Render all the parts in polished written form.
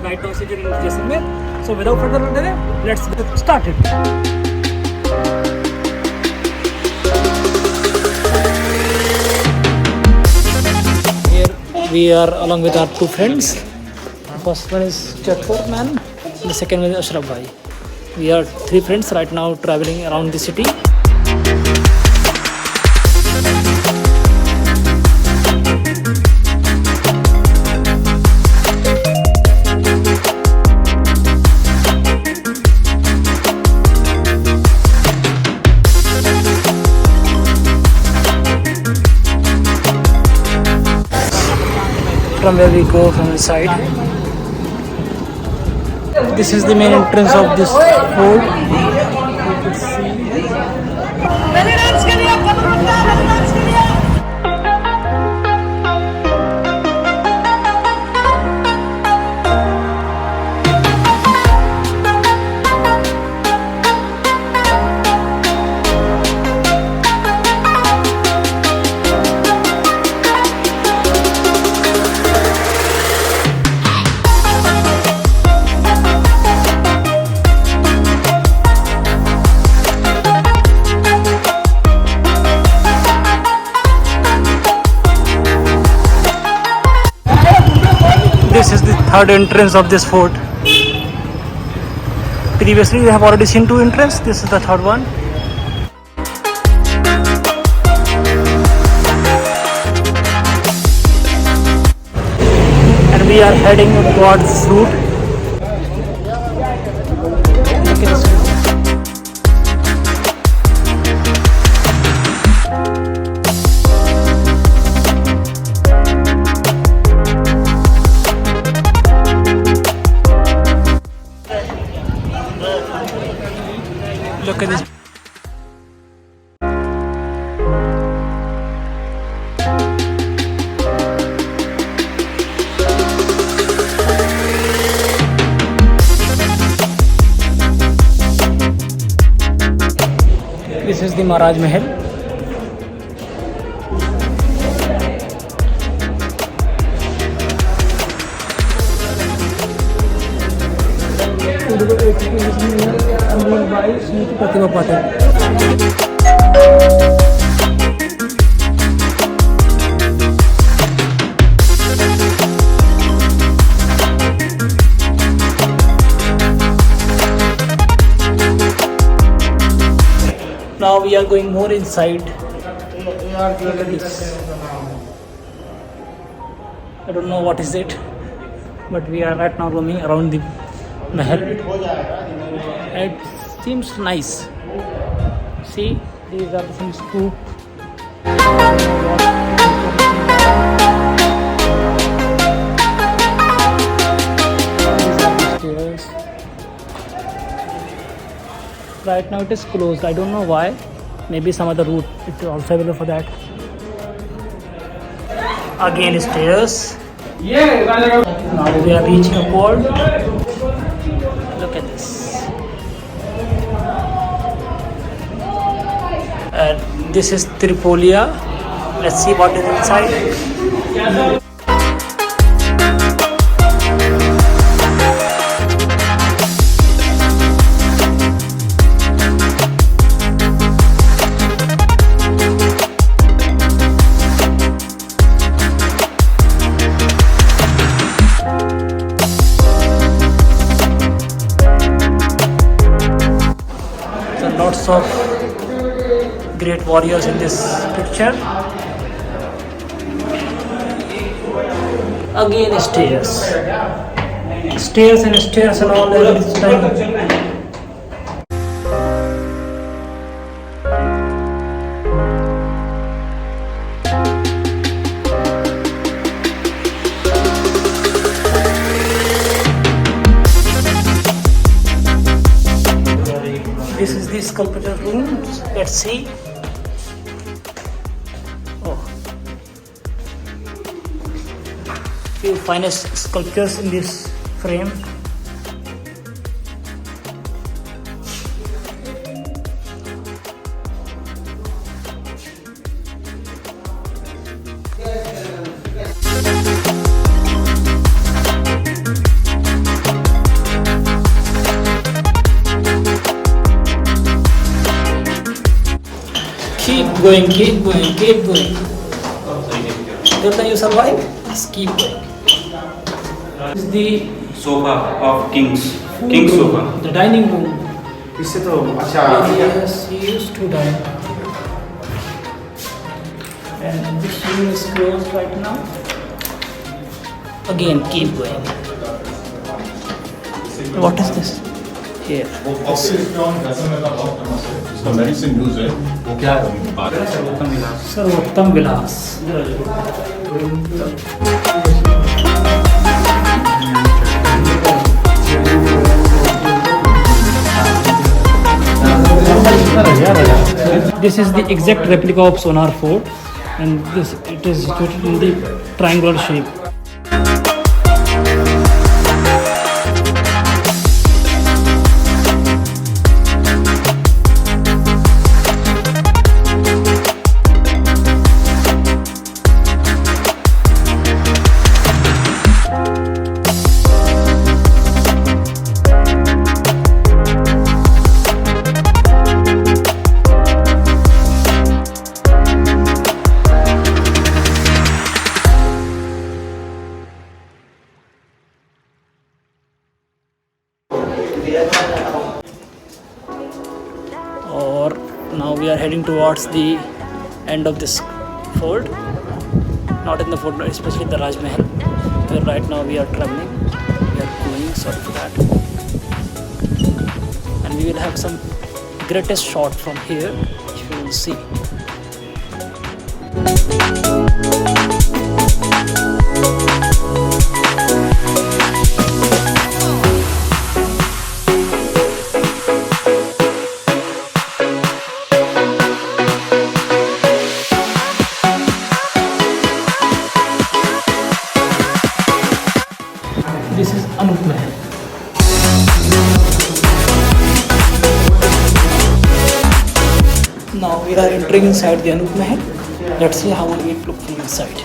right now situated in Jaisalmer. So without further delay, let's get started. Here we are along with our two friends. The first one is Chatur man, and the second one is Ashraf bhai. We are three friends right now traveling around the city. From where we go from the side. This is the main entrance of this fort. You could see. This is the third entrance of this fort. Previously we have already seen two entrances. This is the third one. And we are heading towards this route. Look at this. This is the Maharaj Mahal. Now we are going more inside. Look at this. I don't know what is it, but we are right now roaming around the mahal. It seems nice. See, these are some scoop. These are the stairs. Right now it is closed. I don't know why. Maybe some other route. It is also available for that. Again stairs. Now we are reaching upward. Look at this. This is Tripolia. Let's see what is inside. Lots of great warriors in this picture. Again stairs. Stairs and all this time. This is the sculpture room. Let's see. Oh, few finest sculptures in this frame. Keep going, keep going, keep going. Till then you survive, just keep going. This is the sofa of kings. food King room, sofa. the dining room. इससे तो अच्छा Yes, he used to dine. And this room is closed right now. Again, keep going. What is this? Here. इसका medicine use है वो क्या है बात है सर्वोत्तम विलास. This is the exact replica of Sonar Fort, and it is situated in the triangular shape. Or now we are heading towards the end of this fort, not in the fort, especially the Raj Mahal, where right now we are traveling, we are going, sorry for that, and we will have some greatest shot from here, which you will see. This is Anup Mahal. Now we are entering inside the Anup Mahal. Let's see how it looks from inside.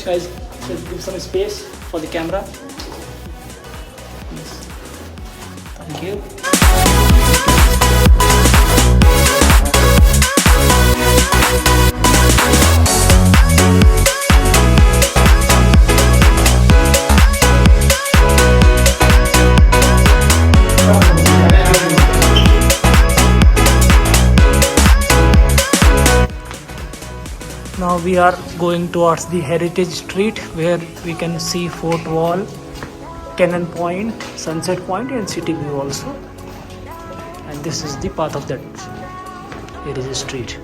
Guys, let's give some space for the camera. Yes. Thank you. Now we are going towards the Heritage Street, where we can see Fort Wall, Cannon Point, Sunset Point and City View also. And this is the path of that Heritage Street.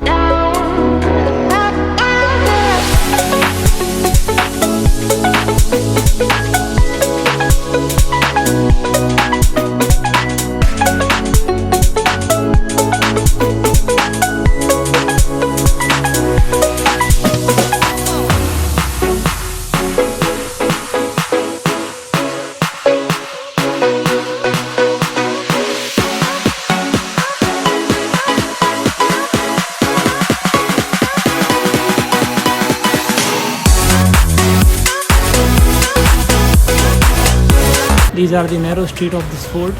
These are the narrow street of this fort.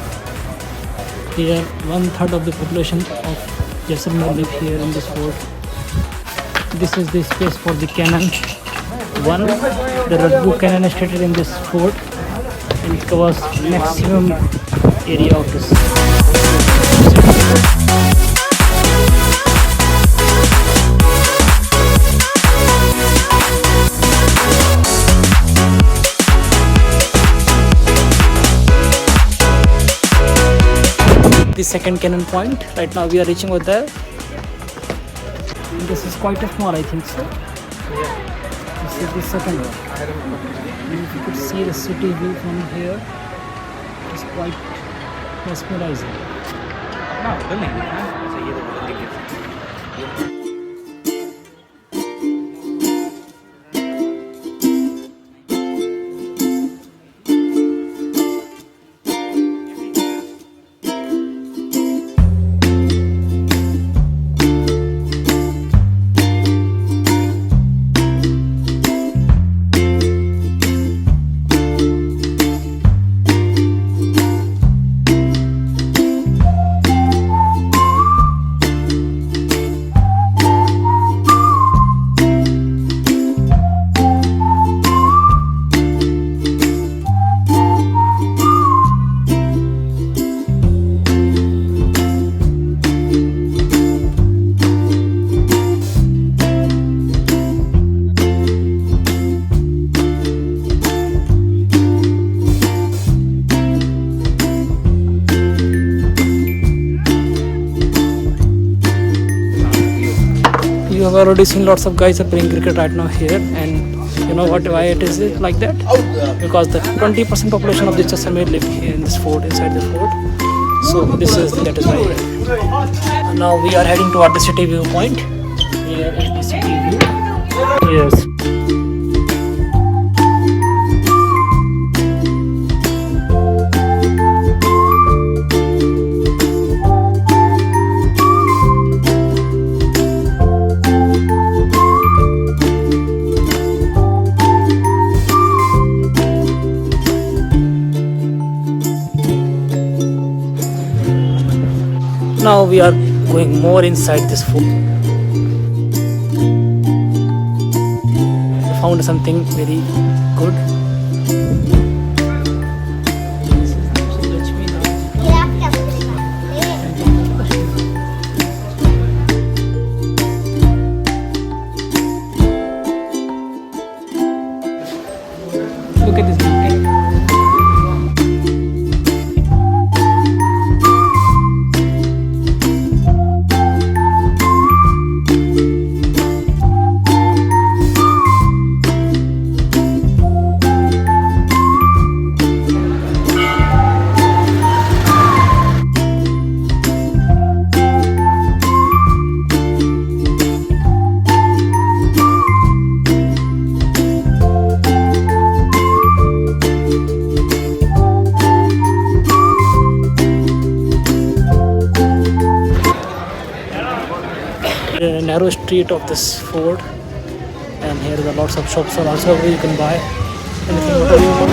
Here, 1/3 of the population of Jaisalmer live here in this fort. This is the space for the cannon. There are 2 cannons stated in this fort, and it covers maximum area of this. The second cannon point. Right now we are reaching over there. This is quite a small, I think so. This is the second one. And if you could see the city view from here, it's quite mesmerizing. have already seen lots of guys are playing cricket right now here, and you know why it is like that? Because the 20% population of this Jaisalmer live here in this fort, inside the fort. So that is why. Now we are heading toward the city viewpoint. Here is the city view. Yes. Now we are going more inside this fort. I found something very good. Look at this beauty. A narrow street of this fort, and here there are lots of shops also where you can buy anything whatever you want.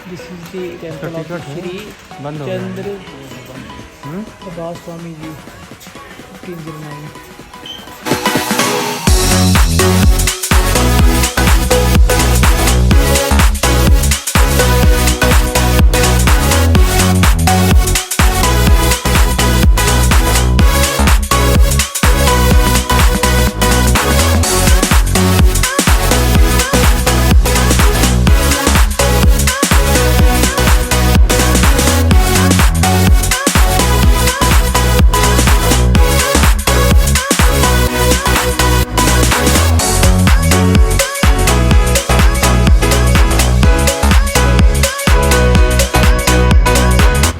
This is the temple of Shri Chandra Prabhas Swami Ji, 1509.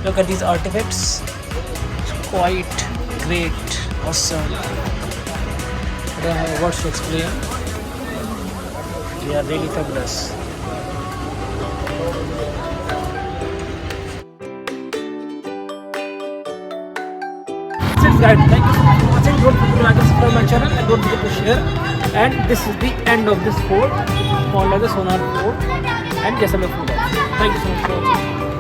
Look at these artifacts. It's quite great, awesome. I don't have words to explain. They are really fabulous. That's it, guys. Thank you so much for watching. Don't forget to like and subscribe my channel, and don't forget to share. And this is the end of this fort called as the Sonar Fort and Jaisalmer Fort. Thank you so much for watching.